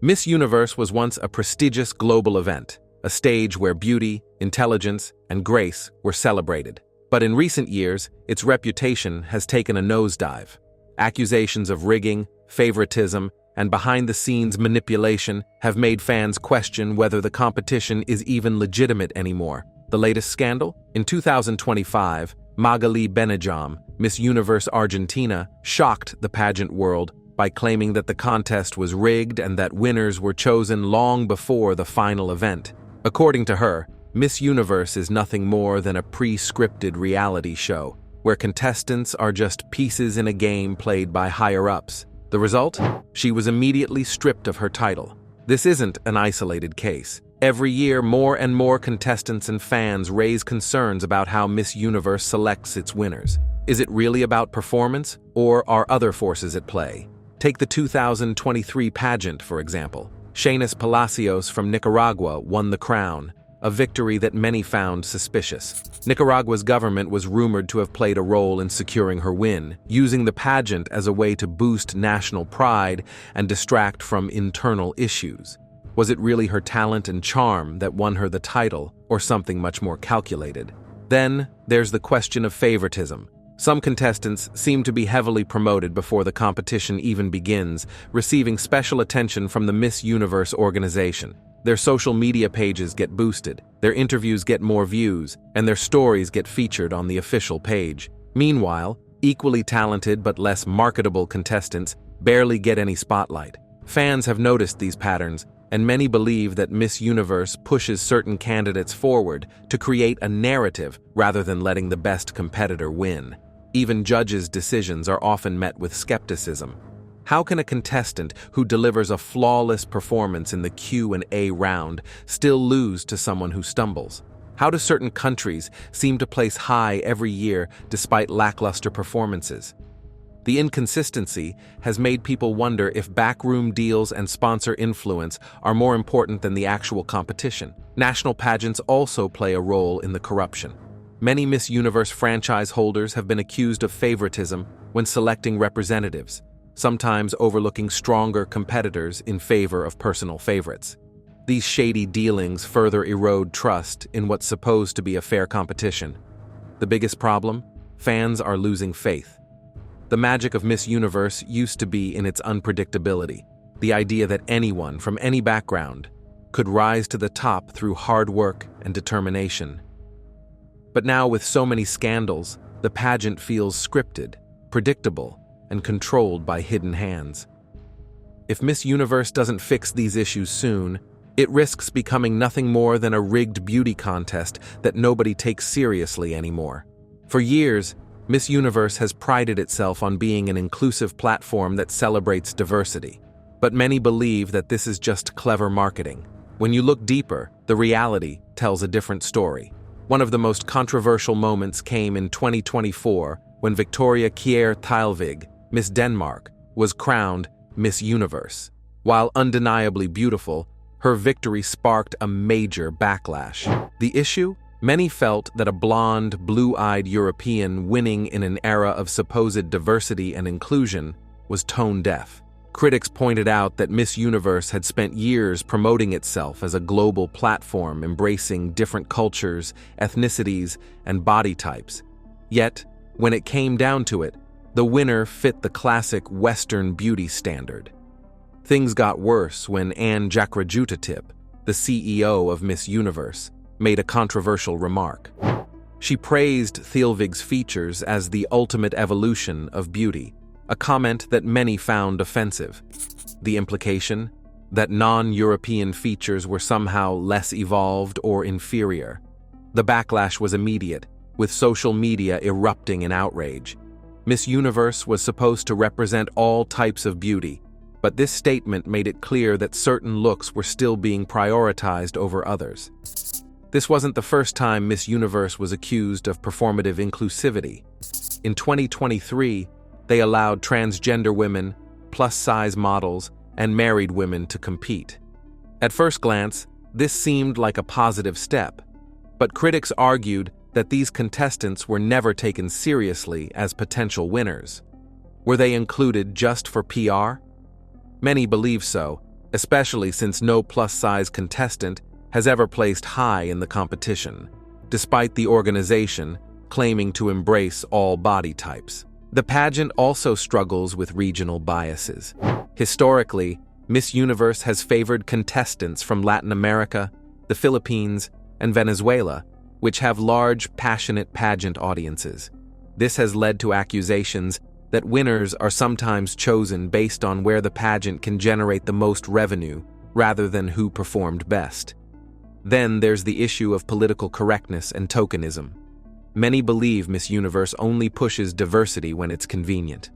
Miss Universe was once a prestigious global event, a stage where beauty, intelligence, and grace were celebrated. But in recent years, its reputation has taken a nosedive. Accusations of rigging, favoritism, and behind-the-scenes manipulation have made fans question whether the competition is even legitimate anymore. The latest scandal? In 2025, Magali Benejam, Miss Universe Argentina, shocked the pageant world by claiming that the contest was rigged and that winners were chosen long before the final event. According to her, Miss Universe is nothing more than a pre-scripted reality show, where contestants are just pieces in a game played by higher-ups. The result? She was immediately stripped of her title. This isn't an isolated case. Every year, more and more contestants and fans raise concerns about how Miss Universe selects its winners. Is it really about performance, or are other forces at play? Take the 2023 pageant, for example. Shaynis Palacios from Nicaragua won the crown, a victory that many found suspicious. Nicaragua's government was rumored to have played a role in securing her win, using the pageant as a way to boost national pride and distract from internal issues. Was it really her talent and charm that won her the title, or something much more calculated? Then, there's the question of favoritism. Some contestants seem to be heavily promoted before the competition even begins, receiving special attention from the Miss Universe organization. Their social media pages get boosted, their interviews get more views, and their stories get featured on the official page. Meanwhile, equally talented but less marketable contestants barely get any spotlight. Fans have noticed these patterns, and many believe that Miss Universe pushes certain candidates forward to create a narrative rather than letting the best competitor win. Even judges' decisions are often met with skepticism. How can a contestant who delivers a flawless performance in the Q&A round still lose to someone who stumbles? How do certain countries seem to place high every year despite lackluster performances? The inconsistency has made people wonder if backroom deals and sponsor influence are more important than the actual competition. National pageants also play a role in the corruption. Many Miss Universe franchise holders have been accused of favoritism when selecting representatives, sometimes overlooking stronger competitors in favor of personal favorites. These shady dealings further erode trust in what's supposed to be a fair competition. The biggest problem? Fans are losing faith. The magic of Miss Universe used to be in its unpredictability, the idea that anyone from any background could rise to the top through hard work and determination. But now, with so many scandals, the pageant feels scripted, predictable, and controlled by hidden hands. If Miss Universe doesn't fix these issues soon, it risks becoming nothing more than a rigged beauty contest that nobody takes seriously anymore. For years, Miss Universe has prided itself on being an inclusive platform that celebrates diversity. But many believe that this is just clever marketing. When you look deeper, the reality tells a different story. One of the most controversial moments came in 2024 when Victoria Kjær-Theilvig, Miss Denmark, was crowned Miss Universe. While undeniably beautiful, her victory sparked a major backlash. The issue? Many felt that a blonde, blue-eyed European winning in an era of supposed diversity and inclusion was tone-deaf. Critics pointed out that Miss Universe had spent years promoting itself as a global platform embracing different cultures, ethnicities, and body types. Yet, when it came down to it, the winner fit the classic Western beauty standard. Things got worse when Anne Jakrajutitip, the CEO of Miss Universe, made a controversial remark. She praised Theilvig's features as the ultimate evolution of beauty, a comment that many found offensive. The implication? That non-European features were somehow less evolved or inferior. The backlash was immediate, with social media erupting in outrage. Miss Universe was supposed to represent all types of beauty, but this statement made it clear that certain looks were still being prioritized over others. This wasn't the first time Miss Universe was accused of performative inclusivity. In 2023, they allowed transgender women, plus-size models, and married women to compete. At first glance, this seemed like a positive step, but critics argued that these contestants were never taken seriously as potential winners. Were they included just for PR? Many believe so, especially since no plus-size contestant has ever placed high in the competition, despite the organization claiming to embrace all body types. The pageant also struggles with regional biases. Historically, Miss Universe has favored contestants from Latin America, the Philippines, and Venezuela, which have large, passionate pageant audiences. This has led to accusations that winners are sometimes chosen based on where the pageant can generate the most revenue, rather than who performed best. Then there's the issue of political correctness and tokenism. Many believe Miss Universe only pushes diversity when it's convenient.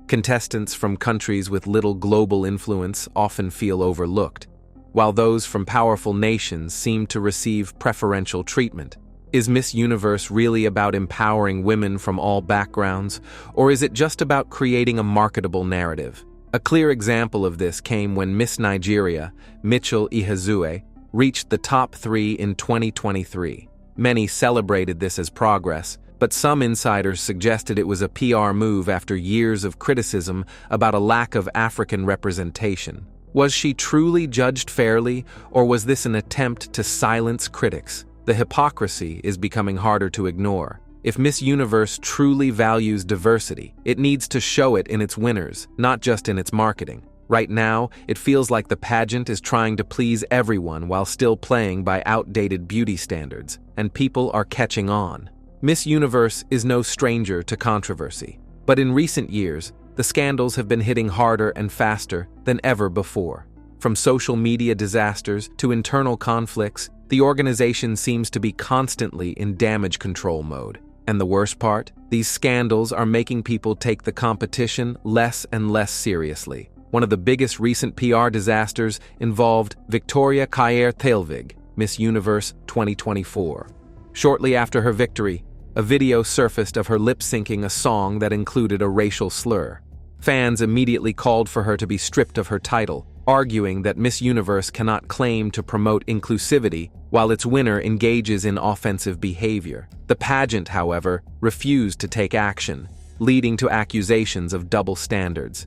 Contestants from countries with little global influence often feel overlooked, while those from powerful nations seem to receive preferential treatment. Is Miss Universe really about empowering women from all backgrounds, or is it just about creating a marketable narrative? A clear example of this came when Miss Nigeria, Mitchell Ihezue, reached the top 3 in 2023. Many celebrated this as progress, but some insiders suggested it was a PR move after years of criticism about a lack of African representation. Was she truly judged fairly, or was this an attempt to silence critics? The hypocrisy is becoming harder to ignore. If Miss Universe truly values diversity, it needs to show it in its winners, not just in its marketing. Right now, it feels like the pageant is trying to please everyone while still playing by outdated beauty standards, and people are catching on. Miss Universe is no stranger to controversy, but in recent years, the scandals have been hitting harder and faster than ever before. From social media disasters to internal conflicts, the organization seems to be constantly in damage control mode. And the worst part? These scandals are making people take the competition less and less seriously. One of the biggest recent PR disasters involved Victoria Kjaer-Theilvig, Miss Universe 2024. Shortly after her victory, a video surfaced of her lip-syncing a song that included a racial slur. Fans immediately called for her to be stripped of her title, arguing that Miss Universe cannot claim to promote inclusivity while its winner engages in offensive behavior. The pageant, however, refused to take action, leading to accusations of double standards.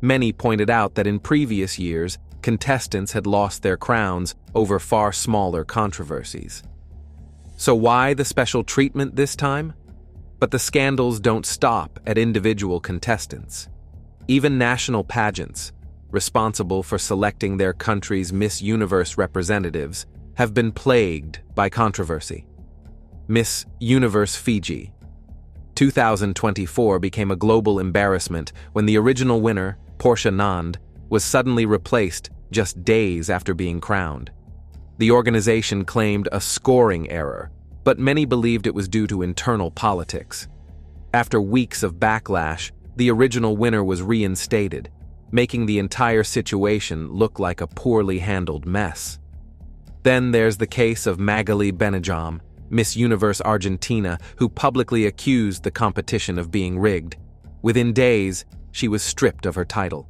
Many pointed out that in previous years, contestants had lost their crowns over far smaller controversies. So why the special treatment this time? But the scandals don't stop at individual contestants. Even national pageants, responsible for selecting their country's Miss Universe representatives, have been plagued by controversy. Miss Universe Fiji 2024 became a global embarrassment when the original winner, Portia Nand, was suddenly replaced just days after being crowned. The organization claimed a scoring error, but many believed it was due to internal politics. After weeks of backlash, the original winner was reinstated, making the entire situation look like a poorly handled mess. Then there's the case of Magali Benajam, Miss Universe Argentina, who publicly accused the competition of being rigged. Within days, she was stripped of her title.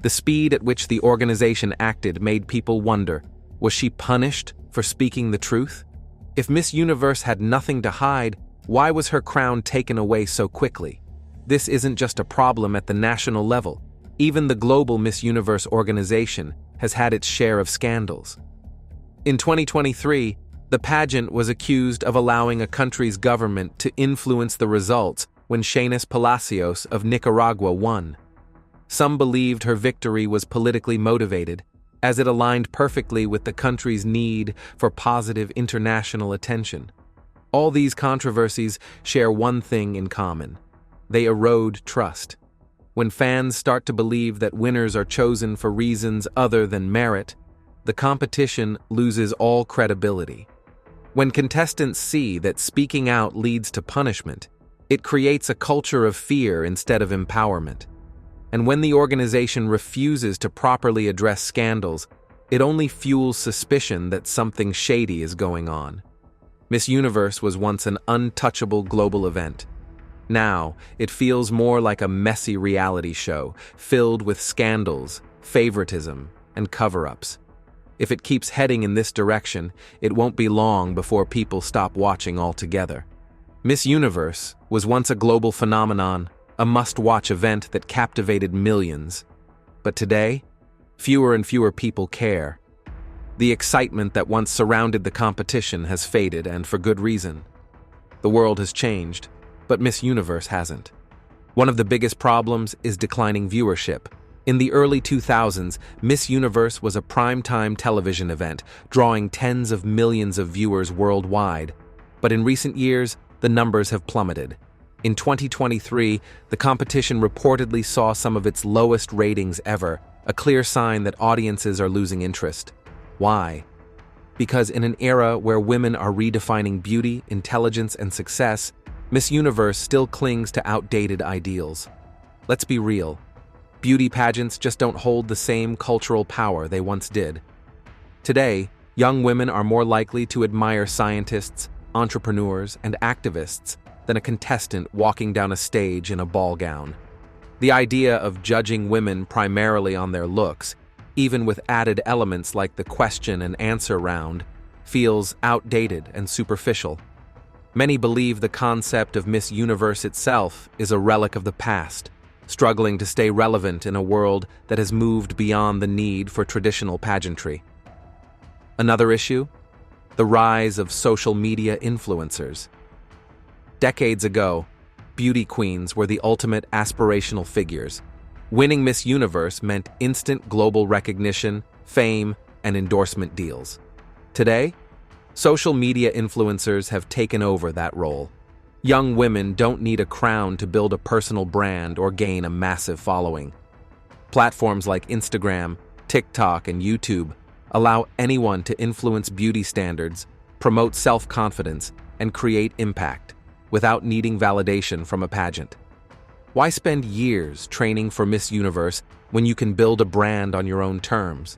The speed at which the organization acted made people wonder, was she punished for speaking the truth? If Miss Universe had nothing to hide, why was her crown taken away so quickly? This isn't just a problem at the national level. Even the global Miss Universe organization has had its share of scandals. In 2023, the pageant was accused of allowing a country's government to influence the results when Shanis Palacios of Nicaragua won. Some believed her victory was politically motivated, as it aligned perfectly with the country's need for positive international attention. All these controversies share one thing in common: they erode trust. When fans start to believe that winners are chosen for reasons other than merit, the competition loses all credibility. When contestants see that speaking out leads to punishment, it creates a culture of fear instead of empowerment. And when the organization refuses to properly address scandals, it only fuels suspicion that something shady is going on. Miss Universe was once an untouchable global event. Now, it feels more like a messy reality show, filled with scandals, favoritism, and cover-ups. If it keeps heading in this direction, it won't be long before people stop watching altogether. Miss Universe was once a global phenomenon, a must-watch event that captivated millions. But today, fewer and fewer people care. The excitement that once surrounded the competition has faded, and for good reason. The world has changed, but Miss Universe hasn't. One of the biggest problems is declining viewership. In the early 2000s, Miss Universe was a primetime television event, drawing tens of millions of viewers worldwide. But in recent years, the numbers have plummeted. In 2023, the competition reportedly saw some of its lowest ratings ever, a clear sign that audiences are losing interest. Why? Because in an era where women are redefining beauty, intelligence, and success, Miss Universe still clings to outdated ideals. Let's be real. Beauty pageants just don't hold the same cultural power they once did. Today, young women are more likely to admire scientists, entrepreneurs, and activists than a contestant walking down a stage in a ball gown. The idea of judging women primarily on their looks, even with added elements like the question and answer round, feels outdated and superficial. Many believe the concept of Miss Universe itself is a relic of the past, struggling to stay relevant in a world that has moved beyond the need for traditional pageantry. Another issue? The rise of social media influencers. Decades ago, beauty queens were the ultimate aspirational figures. Winning Miss Universe meant instant global recognition, fame, and endorsement deals. Today, social media influencers have taken over that role. Young women don't need a crown to build a personal brand or gain a massive following. Platforms like Instagram, TikTok, and YouTube allow anyone to influence beauty standards, promote self-confidence, and create impact without needing validation from a pageant. Why spend years training for Miss Universe when you can build a brand on your own terms?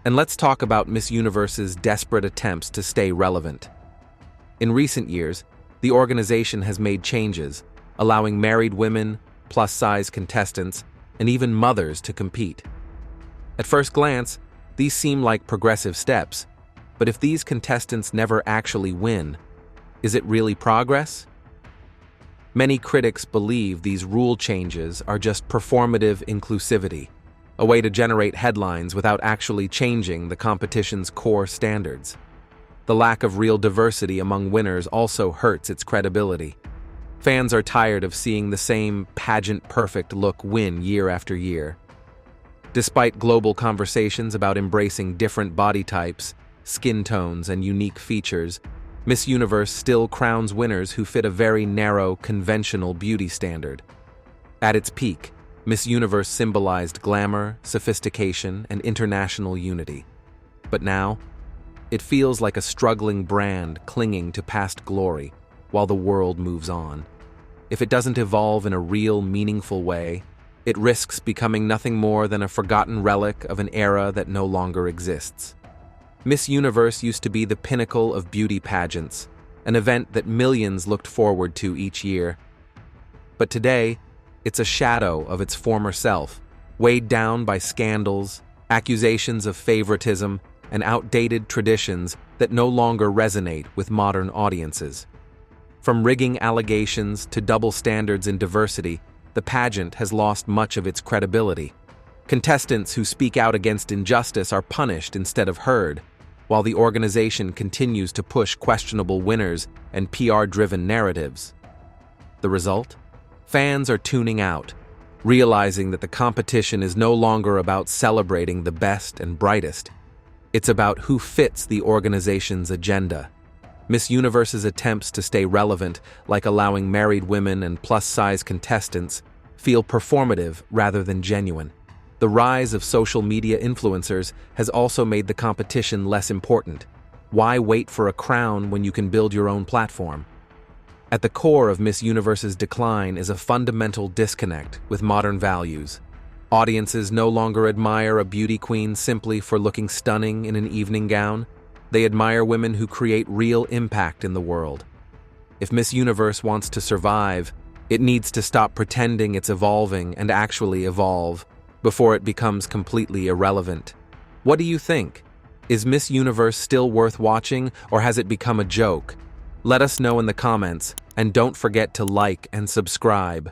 And let's talk about Miss Universe's desperate attempts to stay relevant. In recent years, the organization has made changes, allowing married women, plus-size contestants, and even mothers to compete. At first glance, these seem like progressive steps, but if these contestants never actually win, is it really progress? Many critics believe these rule changes are just performative inclusivity, a way to generate headlines without actually changing the competition's core standards. The lack of real diversity among winners also hurts its credibility. Fans are tired of seeing the same pageant-perfect look win year after year. Despite global conversations about embracing different body types, skin tones, and unique features, Miss Universe still crowns winners who fit a very narrow, conventional beauty standard. At its peak, Miss Universe symbolized glamour, sophistication, and international unity. But now, it feels like a struggling brand clinging to past glory while the world moves on. If it doesn't evolve in a real, meaningful way, it risks becoming nothing more than a forgotten relic of an era that no longer exists. Miss Universe used to be the pinnacle of beauty pageants, an event that millions looked forward to each year. But today, it's a shadow of its former self, weighed down by scandals, accusations of favoritism, and outdated traditions that no longer resonate with modern audiences. From rigging allegations to double standards in diversity, the pageant has lost much of its credibility. Contestants who speak out against injustice are punished instead of heard, while the organization continues to push questionable winners and PR-driven narratives. The result? Fans are tuning out, realizing that the competition is no longer about celebrating the best and brightest. It's about who fits the organization's agenda. Miss Universe's attempts to stay relevant, like allowing married women and plus-size contestants, feel performative rather than genuine. The rise of social media influencers has also made the competition less important. Why wait for a crown when you can build your own platform? At the core of Miss Universe's decline is a fundamental disconnect with modern values. Audiences no longer admire a beauty queen simply for looking stunning in an evening gown. They admire women who create real impact in the world. If Miss Universe wants to survive, it needs to stop pretending it's evolving and actually evolve before it becomes completely irrelevant. What do you think? Is Miss Universe still worth watching, or has it become a joke? Let us know in the comments, and don't forget to like and subscribe.